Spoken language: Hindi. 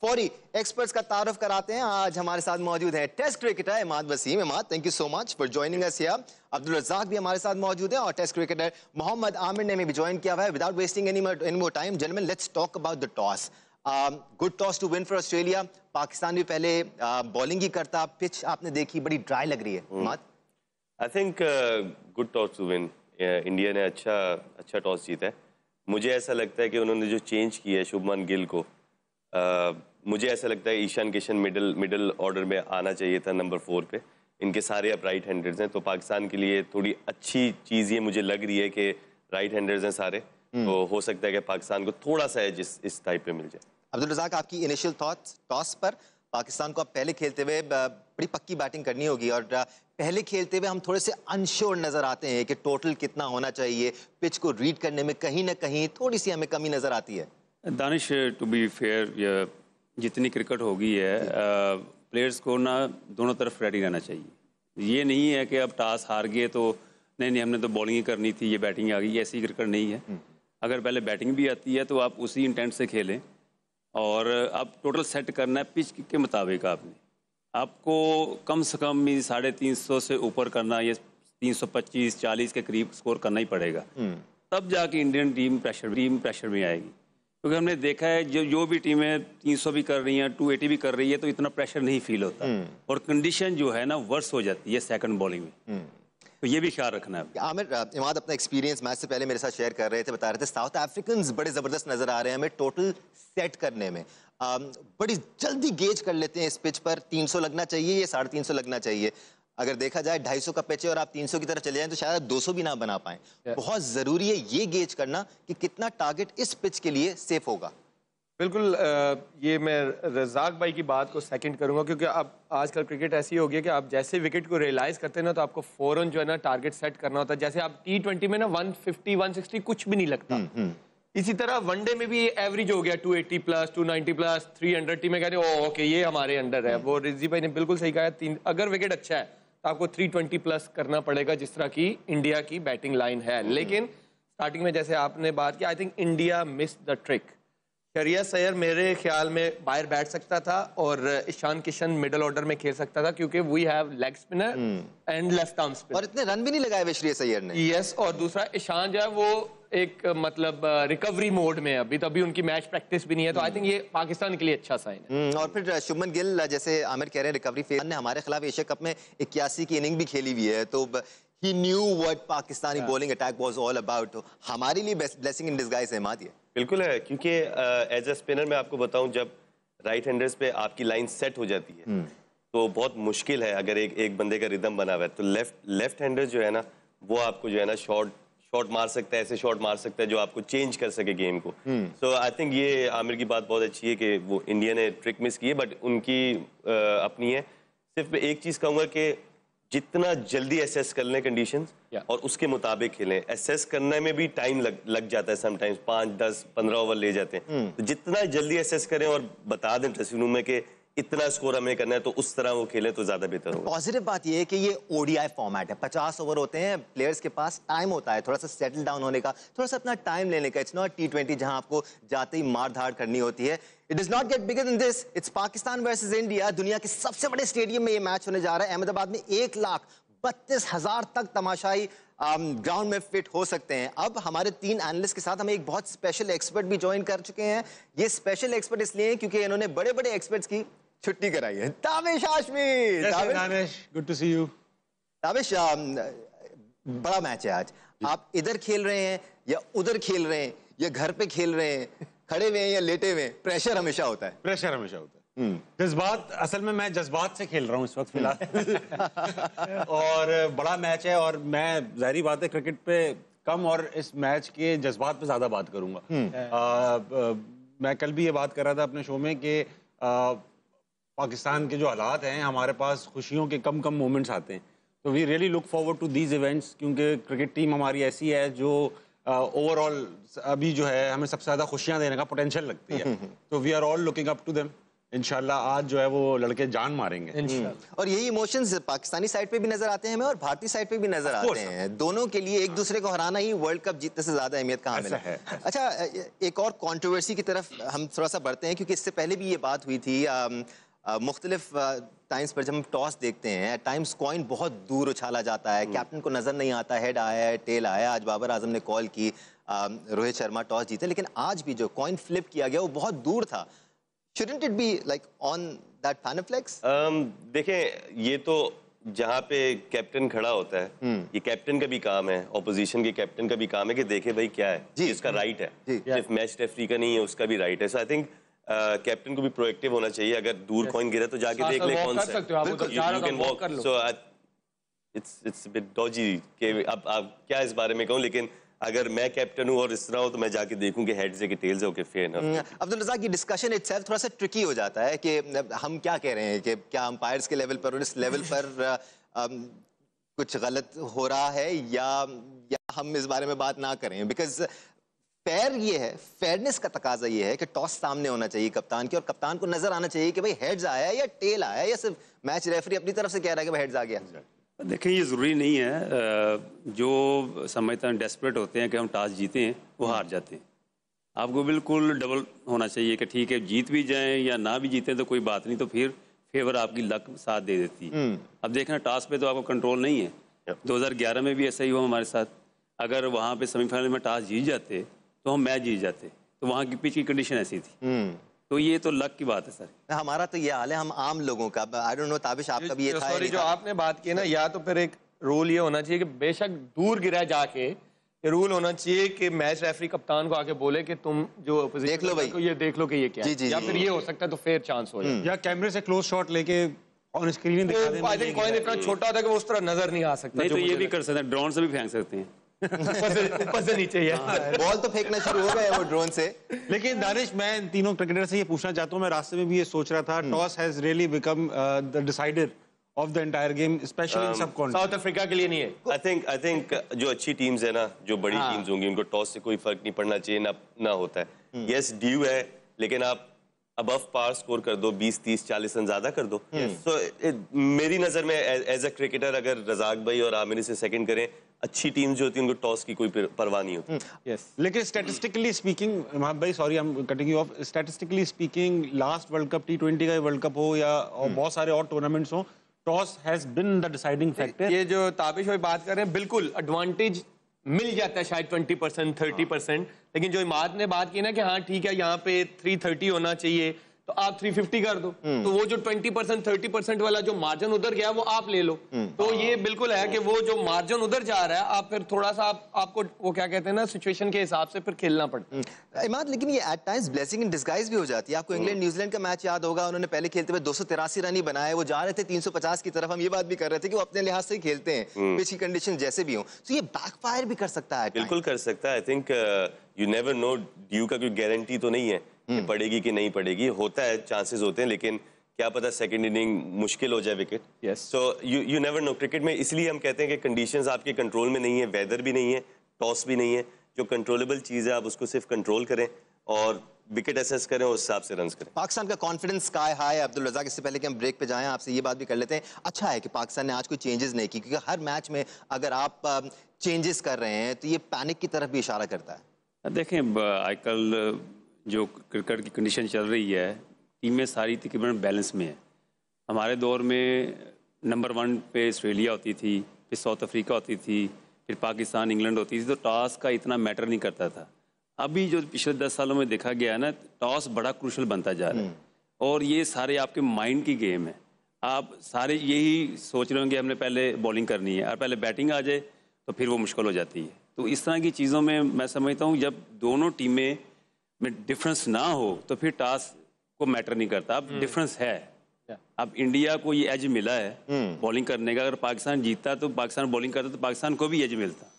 फौरी एक्सपर्ट्स का तारुफ कराते हैं। आज हमारे साथ मौजूद है test cricketer Imad Wasim. Imad, thank you so much for joining us here. Abdul Razzaq भी हमारे साथ मौजूद है और टेस्ट क्रिकेटर मोहम्मद आमिर ने भी ज्वाइन किया हुआ है। Without wasting any more time gentleman, let's talk about the toss. Good toss to win for Australia. Pakistan भी पहले बॉलिंग ही करता। पिच आपने देखी, बड़ी ड्राई लग रही है। Imad, I think good toss to win. India ने अच्छा टॉस जीता है। मुझे ऐसा लगता है कि उन्होंने जो चेंज किया है शुभमन गिल को, मुझे ऐसा लगता है ईशान किशन मिडल ऑर्डर में आना चाहिए था नंबर 4 पे। इनके सारे अब राइट हैंडर्स हैं, तो पाकिस्तान के लिए थोड़ी अच्छी चीज़ ये मुझे लग रही है कि राइट हैंडर्स हैं सारे, तो हो सकता है कि पाकिस्तान को थोड़ा सा एज इस टाइप पे मिल जाए। अब्दुल रज़ाक, आपकी इनिशियल थॉट्स टॉस पर? पाकिस्तान को अब पहले खेलते हुए बड़ी पक्की बैटिंग करनी होगी और पहले खेलते हुए हम थोड़े से अनश्योर नजर आते हैं कि टोटल कितना होना चाहिए। पिच को रीड करने में कहीं ना कहीं थोड़ी सी हमें कमी नजर आती है। दानिश, टू बी फेयर, जितनी क्रिकेट होगी है, प्लेयर्स को ना दोनों तरफ रेडी रहना चाहिए। ये नहीं है कि अब टॉस हार गए तो नहीं हमने तो बॉलिंग ही करनी थी, ये बैटिंग आ गई, ऐसी क्रिकेट नहीं है। अगर पहले बैटिंग भी आती है तो आप उसी इंटेंट से खेलें और अब टोटल सेट करना है पिच के मुताबिक। आपको कम से कम 350 से ऊपर करना, ये 325-40 के करीब स्कोर करना ही पड़ेगा, तब जाके इंडियन टीम प्रेशर में आएगी। क्योंकि हमने देखा है जो भी टीमें 300 भी कर रही हैं, 280 भी कर रही है, तो इतना प्रेशर नहीं फील होता और कंडीशन जो है ना वर्स हो जाती है सेकंड बॉलिंग में। तो ये भी ख्याल रखना है। आमिर, इमाद अपना एक्सपीरियंस मैच से पहले मेरे साथ शेयर कर रहे थे, बता रहे थे साउथ अफ्रीकन्स बड़े जबरदस्त नजर आ रहे हैं हमें टोटल सेट करने में। बड़ी जल्दी गेज कर लेते हैं इस पिच पर 300 लगना चाहिए या 350 लगना चाहिए। अगर देखा जाए 250 का पिच है और आप 300 की तरफ चले जाएं तो शायद 200 भी ना बना पाएं। बहुत जरूरी है ये गेज करना कि कितना टारगेट इस पिच के लिए सेफ होगा। बिल्कुल, ये मैं रज़ाक भाई की बात को सेकंड करूंगा, क्योंकि अब आजकल क्रिकेट ऐसी हो गई है कि आप जैसे विकेट को रियलाइज करते हैं ना, तो आपको फौरन जो है ना टारगेट सेट करना होता है। जैसे आप T20 में ना 150-160 कुछ भी नहीं लगता, इसी तरह वनडे में भी एवरेज हो गया 280 प्लस 290 प्लस 300 टीमें कह रहे हो ओके ये हमारे अंडर है। वो रिजी भाई ने बिल्कुल सही कहा, अगर विकेट अच्छा है तो आपको 320 प्लस करना पड़ेगा, जिस तरह की इंडिया की बैटिंग लाइन है। लेकिन स्टार्टिंग में जैसे आपने बात की, I think India miss the trick. शरिया सैयर मेरे ख्याल में बाहर बैठ सकता था और ईशान किशन मिडल ऑर्डर में खेल सकता था, क्योंकि we have leg spinner and left arm spinner, और इतने रन भी नहीं लगाए हुए श्रेयस अय्यर ने। यस, और दूसरा ईशान जो है वो एक मतलब रिकवरी मोड में अभी, तो अभी उनकी मैच प्रैक्टिस भी नहीं है, तो आई थिंक ये पाकिस्तान के लिए अच्छा साइन है। और फिर शुभमन गिल, जैसे आमिर कह रहे हैं रिकवरी फेज ने हमारे खिलाफ एशिया कप में 81 की इनिंग भी खेली हुई है, तो he knew what Pakistani bowling attack was all about. तो हमारे लिए ब्लेसिंग इन डिस्गाइज है मादिया। बिल्कुल है, क्योंकि एज अ स्पिनर मैं आपको बताऊं, जब राइट हैंडर्स पे आपकी लाइन सेट हो जाती है तो बहुत मुश्किल है। अगर एक बंदे का रिदम बना हुआ है तो लेफ्ट हैंडर जो है ना, वो आपको जो है ना शॉट मार सकता है, ऐसे शॉट मार सकता है जो आपको चेंज कर सके गेम को। सो आई थिंक ये आमिर की बात बहुत अच्छी है कि वो इंडिया ने ट्रिक मिस की है, बट उनकी अपनी है। सिर्फ एक चीज कहूंगा कि जितना जल्दी एसेस कर लें कंडीशंस और उसके मुताबिक खेलें। एसेस करने में भी टाइम लग जाता है, समटाइम्स 5, 10, 15 ओवर ले जाते हैं, तो जितना जल्दी एसेस करें और बता दें ड्रेसिंग रूम में कि इतना स्कोर हमें करना है, तो उस तरह वो खेलें तो ज्यादा बेहतर होगा। पॉजिटिव बात ये है कि ये ओडीआई फॉर्मेट है, 50 ओवर होते हैं, प्लेयर्स के पास टाइम होता है थोड़ा सा सेटल डाउन होने का, थोड़ा सा अपना टाइम लेने का। इट्स नॉट T20 जहां आपको जाते ही मार धाड़ करनी होती है। It does not gate bigger than this. It's Pakistan versus India. दुनिया के सबसे बड़े स्टेडियम में ये मैच होने जा रहा है। अहमदाबाद में 1,32,000 तक तमाशाई ग्राउंड में फिट हो सकते हैं। अब हमारे 3 एनालिस्ट के साथ हमें एक बहुत स्पेशल एक्सपर्ट भी ज्वाइन कर चुके हैं। ये स्पेशल एक्सपर्ट इसलिए क्योंकि इन्होंने बड़े बड़े एक्सपर्ट्स की छुट्टी कराई है। Tabish Hashmi, good to see you. Tabish, बड़ा मैच है आज। आप इधर खेल रहे हैं या उधर खेल रहे हैं या घर पे खेल रहे हैं, खड़े हुए हैं या लेटे हुए हैं, प्रेशर हमेशा होता है। प्रेशर हमेशा होता है। जज्बात, असल में मैं जज्बात से खेल रहा हूँ इस वक्त फिलहाल। और बड़ा मैच है और मैं जाहिर बात है क्रिकेट पे कम और इस मैच के जज्बात पे ज्यादा बात करूंगा। मैं कल भी ये बात कर रहा था अपने शो में कि पाकिस्तान के जो हालात हैं, हमारे पास खुशियों के कम मोमेंट्स आते हैं, तो we really look forward to these events, क्योंकि क्रिकेट टीम हमारी ऐसी है जो ओवरऑल अभी जो है हमें सबसे ज्यादा खुशियां देने का पोटेंशियल लगती है। तो we are all looking up to them. इंशाल्लाह आज जो है वो लड़के जान मारेंगे। और यही इमोशंस पाकिस्तानी साइड पे भी नजर आते हैं हमें और भारतीय साइड पे भी नजर आते हैं। दोनों के लिए एक दूसरे को हराना ही वर्ल्ड कप जीतने से ज्यादा अहमियत का हामिल है। अच्छा, एक और कंट्रोवर्सी की तरफ हम थोड़ा सा बढ़ते हैं, क्योंकि इससे पहले भी ये बात हुई थी मुख्तलिफ टाइम्स पर। जब हम टॉस देखते हैं, टाइम्स कॉइन बहुत दूर उछाला जाता है, कैप्टन को नजर नहीं आता, हेड आया है, टेल आया। आज बाबर आजम ने कॉल की, रोहित शर्मा टॉस जीते, लेकिन आज भी जो कॉइन फ्लिप किया गया वो बहुत दूर था। Shouldn't it be like on that Panaflex? देखें, ये तो जहाँ पे कैप्टन खड़ा होता है, ये कैप्टन का भी काम है, ऑपोजिशन के कैप्टन का भी काम है कि देखे भाई क्या है, इसका राइट है, सिर्फ मैच रेफरी का नहीं है, उसका भी राइट है। सो आई थिंक कैप्टन को भी प्रोएक्टिव होना चाहिए। अगर दूर कॉइन गिरा तो जाके देख ले कौन सा, you can walk. So it's a bit dodgy कि अब क्या इस बारे में कहूँ, लेकिन अगर मैं कैप्टन हूँ और इस तरह हो तो मैं जाके देखूं कि हेड्स है कि टेल्स है, okay fair enough. Abdul Razzaq, ये डिस्कशन इटसेल्फ थोड़ा सा ट्रिकी हो जाता है कि हम क्या कह रहे हैं कि क्या अंपायर्स के लेवल पर और इस लेवल पर कुछ गलत हो रहा है या हम इस बारे में बात ना करें। बिकॉज फेयर ये है, फेयरनेस का तकाजा ये है कि टॉस सामने होना चाहिए कप्तान के, और कप्तान को नजर आना चाहिए कि भाई हेड्स आया या टेल आया, या सिर्फ मैच रेफरी अपनी तरफ से कह रहा है कि भाई हेड्स आ गया। देखिए, ये ज़रूरी नहीं है। जो समझते हैं डेस्परेट होते हैं कि हम टॉस जीते हैं, वो हार जाते हैं। आपको बिल्कुल डबल होना चाहिए कि ठीक है, जीत भी जाएं या ना भी जीतें तो कोई बात नहीं, तो फिर फेवर आपकी लक साथ दे देती है। अब देखना, टॉस पे तो आपको कंट्रोल नहीं है। 2011 में भी ऐसा ही हुआ हमारे साथ। अगर वहाँ पे सेमीफाइनल में टॉस जीत जाते तो हम मैच जीत जाते, तो वहाँ की पिच की कंडीशन ऐसी थी। तो ये तो लक की बात है सर। हमारा तो ये हाल है, हम आम लोगों का। आई डोंट नो ताबिश, आपका भी ये था? सॉरी, जो आपने बात की ना, या तो फिर एक रूल ये होना चाहिए कि बेशक दूर गिरा जाके, ये रूल होना चाहिए कि मैच रेफरी कप्तान को आके बोले कि तुम जो अपोजिशन देख लो भाई, को ये देख लो कि ये क्या है, या फिर ये हो सकता है तो फेयर चांस हो जाए, या कैमरे से क्लोज शॉट लेके ऑन स्क्रीन दिखा दें। आई थिंक कॉइन इतना छोटा होता है कि वो उस तरह नजर नहीं आ सकता। नहीं तो ये भी कर सकते हैं, ड्रोन से भी फेंक सकते हैं, ऊपर से नीचे। बॉल तो फेंकना शुरू हो गया वो ड्रोन से। लेकिन दानिश, मैं इन तीनों क्रिकेटर से ये पूछना चाहता हूँ, मैं रास्ते में भी ये सोच रहा था, toss has really become the decider of the entire game, specially in subcontinent. South Africa के लिए नहीं है। आई थिंक जो अच्छी टीम्स है ना, जो बड़ी टीम्स होंगी, उनको टॉस से कोई फर्क नहीं पड़ना चाहिए, ना होता है। यस, ड्यू है, लेकिन आप अबव पार स्कोर कर दो, 20, 30, 40 रन ज्यादा कर दो। मेरी नजर में एज अ क्रिकेटर, अगर रजाक भाई और आमिर से सेकंड करें, अच्छी टीम जो होती है उनको टॉस की कोई परवाह नहीं होती। यस, लेकिन स्टैटिस्टिकली स्पीकिंग, महाब भाई sorry I am cutting you of, statistically speaking last world cup, T20 का वर्ल्ड कप हो या बहुत सारे और टूर्नामेंट्स हो, toss has been the deciding factor. ये जो ताबिश भाई बात कर रहे हैं, बिल्कुल एडवांटेज मिल जाता है शायद 20%, 30%, लेकिन जो इमाद ने बात की ना कि हाँ ठीक है, यहाँ पे 330 होना चाहिए, तो आप 350 कर दो, तो वो जो 20%, 30% वाला जो मार्जिन उधर गया वो आप ले लो। तो ये बिल्कुल है कि वो जो मार्जिन उधर जा रहा है, आप फिर थोड़ा सा आपको वो क्या कहते हैं ना, सिचुएशन के हिसाब से फिर खेलना पड़ता है। इमाद, लेकिन ये at times blessing in disguise भी हो जाती है। आपको इंग्लैंड न्यूजीलैंड का मैच याद होगा, उन्होंने पहले खेलते हुए 283 रन ही बनाए, वो जा रहे थे 350 की तरफ। हम ये बात भी कर रहे थे कि वो अपने लिहाज से ही खेलते हैं, पिच की कंडीशन जैसे भी हो, तो ये बैकफायर भी कर सकता है। बिल्कुल कर सकता है। I think you never know, due का कोई गारंटी तो नहीं है कि पड़ेगी कि नहीं पड़ेगी, होता है, चांसेस होते हैं, लेकिन क्या पता सेकंड इनिंग मुश्किल हो जाए wicket. So you never know. Cricket में इसलिए हम कहते हैं कि कंडीशंस आपके कंट्रोल में नहीं है, वेदर भी नहीं है, टॉस भी नहीं है। जो कंट्रोलेबल चीज़ है आप उसको सिर्फ कंट्रोल करें और विकेट एसेस करें, उस हिसाब से रन करें। पाकिस्तान का कॉन्फिडेंस स्काई हाई है। अब्दुल रज़ाक, इससे पहले कि हम ब्रेक पे जाएं, आपसे ये बात भी कर लेते हैं, अच्छा है कि पाकिस्तान ने आज कोई चेंजेस नहीं की, क्योंकि हर मैच में अगर आप चेंजेस कर रहे हैं तो ये पैनिक की तरफ भी इशारा करता है। देखें, आजकल जो क्रिकेट की कंडीशन चल रही है, टीमें सारी तकरीबन बैलेंस में है। हमारे दौर में नंबर 1 पे ऑस्ट्रेलिया होती थी, फिर साउथ अफ्रीका होती थी, फिर पाकिस्तान, इंग्लैंड होती थी, तो टॉस का इतना मैटर नहीं करता था। अभी जो पिछले 10 सालों में देखा गया है ना, टॉस बड़ा क्रूशल बनता जा रहा है, और ये सारे आपके माइंड की गेम है। आप सारे यही सोच रहे होंगे हमने पहले बॉलिंग करनी है और पहले बैटिंग आ जाए, तो फिर वो मुश्किल हो जाती है। तो इस तरह की चीज़ों में मैं समझता हूँ जब दोनों टीमें में डिफरेंस ना हो तो फिर टॉस को मैटर नहीं करता। अब डिफरेंस है, अब इंडिया को ये एज मिला है बॉलिंग करने का। अगर पाकिस्तान जीतता तो पाकिस्तान बॉलिंग करता तो पाकिस्तान को भी एज मिलता।